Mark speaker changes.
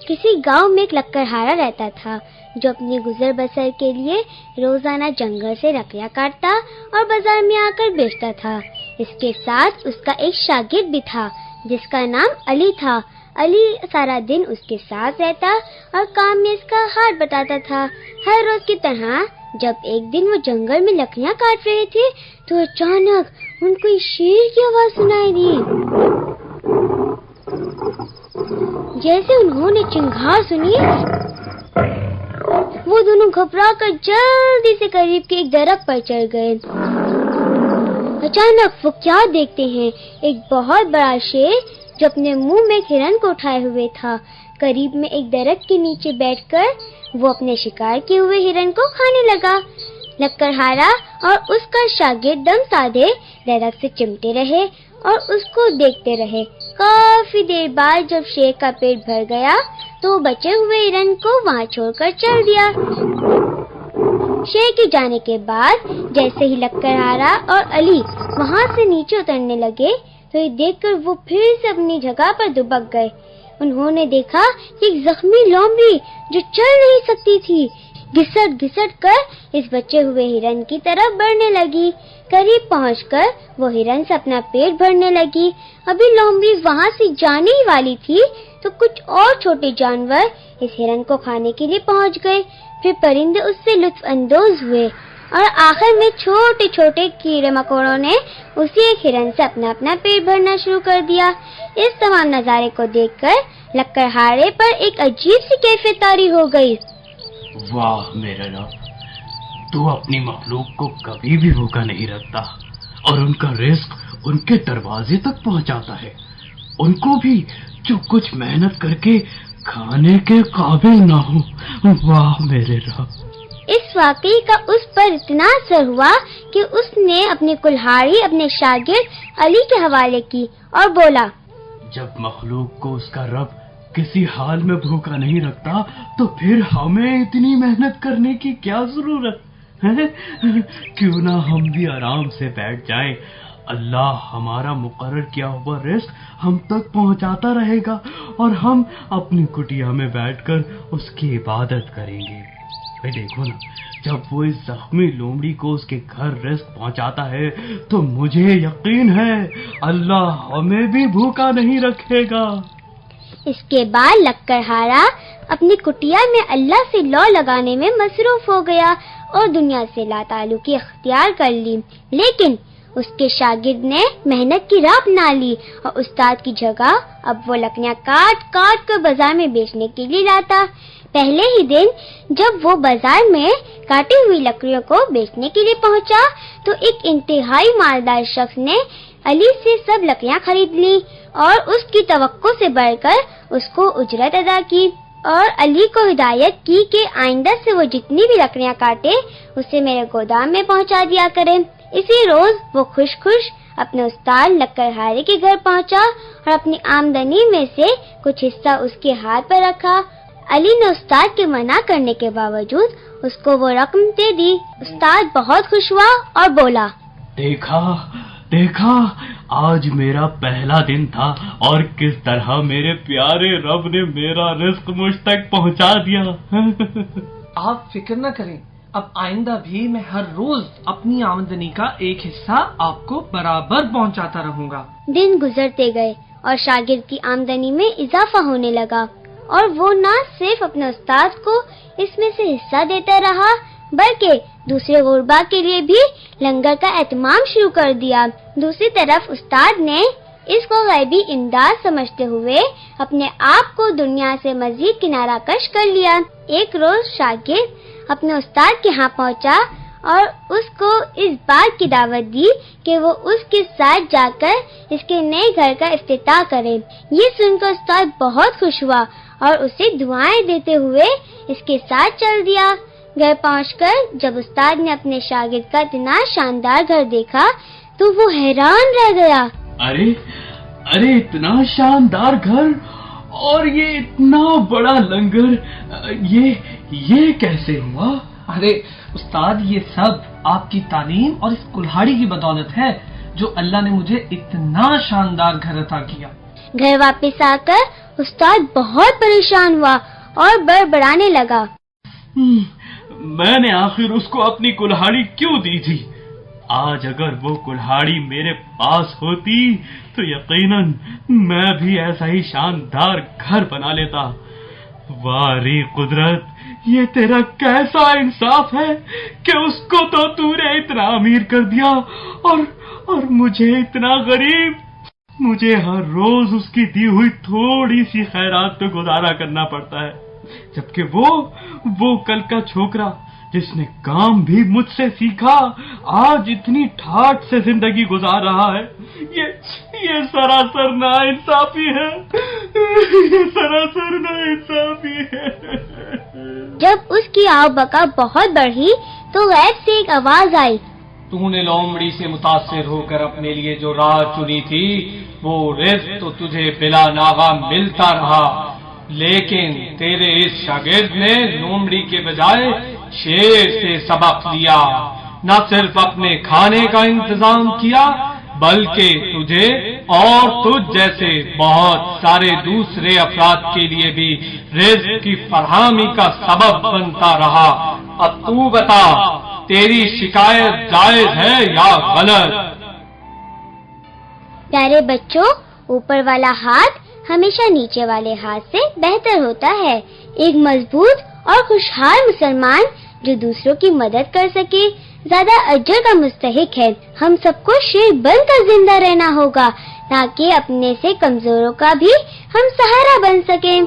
Speaker 1: کسی گاؤں میں ایک لکڑہارا رہتا تھا جو اپنے گزر بسر کے لیے روزانہ جنگل سے لکڑیاں کاٹتا اور بازار میں آ کر بیچتا تھا۔ اس کے ساتھ اس کا ایک شاگرد بھی تھا جس کا نام علی تھا۔ علی سارا دن اس کے ساتھ رہتا اور کام میں اس کا ہاتھ بٹاتا تھا۔ ہر روز کی طرح جب ایک دن وہ جنگل میں لکڑیاں کاٹ رہے تھے تو اچانک ان کو شیر کی آواز سنائی دی۔ جیسے انہوں نے چنگھاڑ سنی وہ دونوں گھبرا کر جلدی سے قریب کے ایک درخت پر چڑھ گئے۔ اچانک وہ کیا دیکھتے ہیں، ایک بہت بڑا شیر جو اپنے منہ میں ہرن کو اٹھائے ہوئے تھا، قریب میں ایک درخت کے نیچے بیٹھ کر وہ اپنے شکار کیے ہوئے ہرن کو کھانے لگا۔ لکڑہارا اور اس کا شاگرد دم سادے درخت سے چمٹے رہے اور اس کو دیکھتے رہے۔ کافی دیر بعد جب شیر کا پیٹ بھر گیا تو وہ بچے ہوئے ہرن کو وہاں چھوڑ کر چل دیا۔ شیر کے جانے کے بعد جیسے ہی لکڑہارا اور علی وہاں سے نیچے اترنے لگے تو یہ دیکھ کر وہ پھر سے اپنی جگہ پر دبک گئے۔ انہوں نے دیکھا کہ ایک زخمی لومڑی جو چل نہیں سکتی تھی گھسٹ گھسٹ کر اس بچے ہوئے ہرن کی طرف بڑھنے لگی۔ قریب پہنچ کر وہ ہرن سے اپنا پیٹ بھرنے لگی۔ ابھی لومڑی وہاں سے جانے ہی والی تھی تو کچھ اور چھوٹے جانور اس ہرن کو کھانے کے لیے پہنچ گئے۔ پھر پرندے اس سے لطف اندوز ہوئے اور آخر میں چھوٹے چھوٹے کیڑے مکوڑوں نے اسی ایک ہرن سے اپنا پیٹ بھرنا شروع کر دیا۔ اس تمام نظارے کو دیکھ کر لکڑہارے پر ایک عجیب سی کیفیت طاری ہو گئی۔
Speaker 2: واہ میرے رب، تو اپنی مخلوق کو کبھی بھی بھوکا نہیں رکھتا اور ان کا رزق ان کے دروازے تک پہنچاتا ہے، ان کو بھی جو کچھ محنت کر کے کھانے کے قابل نہ ہو۔ واہ میرے رب۔
Speaker 1: اس واقعے کا اس پر اتنا اثر ہوا کہ اس نے اپنی کلہاڑی اپنے شاگرد علی کے حوالے کی اور بولا،
Speaker 2: جب مخلوق کو اس کا رب کسی حال میں بھوکا نہیں رکھتا تو پھر ہمیں اتنی محنت کرنے کی کیا ضرورت ہے؟ کیوں نہ ہم بھی آرام سے بیٹھ جائیں، اللہ ہمارا مقرر کیا ہوا رزق ہم تک پہنچاتا رہے گا اور ہم اپنی کٹیا میں بیٹھ کر اس کی عبادت کریں گے۔ دیکھو نا، جب وہ اس زخمی لومڑی کو اس کے گھر رزق پہنچاتا ہے تو مجھے یقین ہے اللہ ہمیں بھی بھوکا نہیں رکھے گا۔
Speaker 1: اس کے بعد لکڑہارا اپنی کٹیا میں اللہ سے لو لگانے میں مصروف ہو گیا اور دنیا سے لا تعلقی اختیار کر لی، لیکن اس کے شاگرد نے محنت کی راہ اپنا لی اور استاد کی جگہ اب وہ لکڑیاں کاٹ کاٹ کر بازار میں بیچنے کے لیے لاتا۔ پہلے ہی دن جب وہ بازار میں کاٹی ہوئی لکڑیوں کو بیچنے کے لیے پہنچا تو ایک انتہائی مالدار شخص نے علی سے سب لکڑیاں خرید لی اور اس کی توقع سے بڑھ کر اس کو اجرت ادا کی اور علی کو ہدایت کی کہ آئندہ سے وہ جتنی بھی لکڑیاں کاٹے اسے میرے گودام میں پہنچا دیا کرے۔ اسی روز وہ خوش خوش اپنے استاد لکڑہارے کے گھر پہنچا اور اپنی آمدنی میں سے کچھ حصہ اس کے ہاتھ پر رکھا۔ علی نے استاد کے منع کرنے کے باوجود اس کو وہ رقم دے دی۔ استاد بہت خوش ہوا اور بولا،
Speaker 2: دیکھا آج میرا پہلا دن تھا اور کس طرح میرے پیارے رب نے میرا رزق مجھ تک پہنچا دیا۔
Speaker 3: آپ فکر نہ کریں، اب آئندہ بھی میں ہر روز اپنی آمدنی کا ایک حصہ آپ کو برابر پہنچاتا رہوں گا۔
Speaker 1: دن گزرتے گئے اور شاگرد کی آمدنی میں اضافہ ہونے لگا اور وہ نہ صرف اپنے استاد کو اس میں سے حصہ دیتا رہا بلکہ دوسرے غربا کے لیے بھی لنگر کا اہتمام شروع کر دیا۔ دوسری طرف استاد نے اس کو غیبی امداد سمجھتے ہوئے اپنے آپ کو دنیا سے مزید کنارہ کش کر لیا۔ ایک روز شاگرد اپنے استاد کے ہاں پہنچا اور اس کو اس بات کی دعوت دی کہ وہ اس کے ساتھ جا کر اس کے نئے گھر کا افتتاح کرے۔ یہ سن کر استاد بہت خوش ہوا اور اسے دعائیں دیتے ہوئے اس کے ساتھ چل دیا۔ گھر پہنچ کر جب استاد نے اپنے شاگرد کا اتنا شاندار گھر دیکھا تو وہ حیران رہ گیا۔
Speaker 2: ارے اتنا شاندار گھر اور یہ اتنا بڑا لنگر، یہ کیسے ہوا؟
Speaker 3: ارے استاد، یہ سب آپ کی تعلیم اور اس کلہاڑی کی بدولت ہے جو اللہ نے مجھے اتنا شاندار گھر عطا کیا۔
Speaker 1: گھر واپس آ کر استاد بہت پریشان ہوا اور بڑبڑانے لگا۔
Speaker 2: میں نے آخر اس کو اپنی کلہاڑی کیوں دی تھی؟ آج اگر وہ کلہاڑی میرے پاس ہوتی تو یقیناً میں بھی ایسا ہی شاندار گھر بنا لیتا۔ واری قدرت، یہ تیرا کیسا انصاف ہے کہ اس کو تو نے اتنا امیر کر دیا اور مجھے اتنا غریب۔ مجھے ہر روز اس کی دی ہوئی تھوڑی سی خیرات پہ گزارا کرنا پڑتا ہے، جبکہ وہ کل کا چھوکرا جس نے کام بھی مجھ سے سیکھا آج اتنی ٹھاٹ سے زندگی گزار رہا ہے۔ یہ سراسر ناانصافی ہے، یہ سراسر ناانصافی ہے۔
Speaker 1: جب اس کی آو بکا بہت بڑھی تو غیب سے ایک آواز آئی،
Speaker 3: تو نے لومڑی سے متاثر ہو کر اپنے لیے جو راہ چنی تھی وہ رزق تو تجھے بلا ناغہ ملتا رہا، لیکن تیرے اس شاگرد نے لومڑی کے بجائے شیر سے سبق لیا، نہ صرف اپنے کھانے کا انتظام کیا بلکہ تجھے اور تجھ جیسے بہت سارے دوسرے افراد کے لیے بھی رزق کی فراہمی کا سبب بنتا رہا۔ اب تو بتا، تیری شکایت جائز ہے یا غلط؟
Speaker 1: پیارے بچوں، اوپر والا ہاتھ ہمیشہ نیچے والے ہاتھ سے بہتر ہوتا ہے۔ ایک مضبوط اور خوشحال مسلمان جو دوسروں کی مدد کر سکے زیادہ اجر کا مستحق ہے۔ ہم سب کو شیر بن کر زندہ رہنا ہوگا تاکہ اپنے سے کمزوروں کا بھی ہم سہارا بن سکیں۔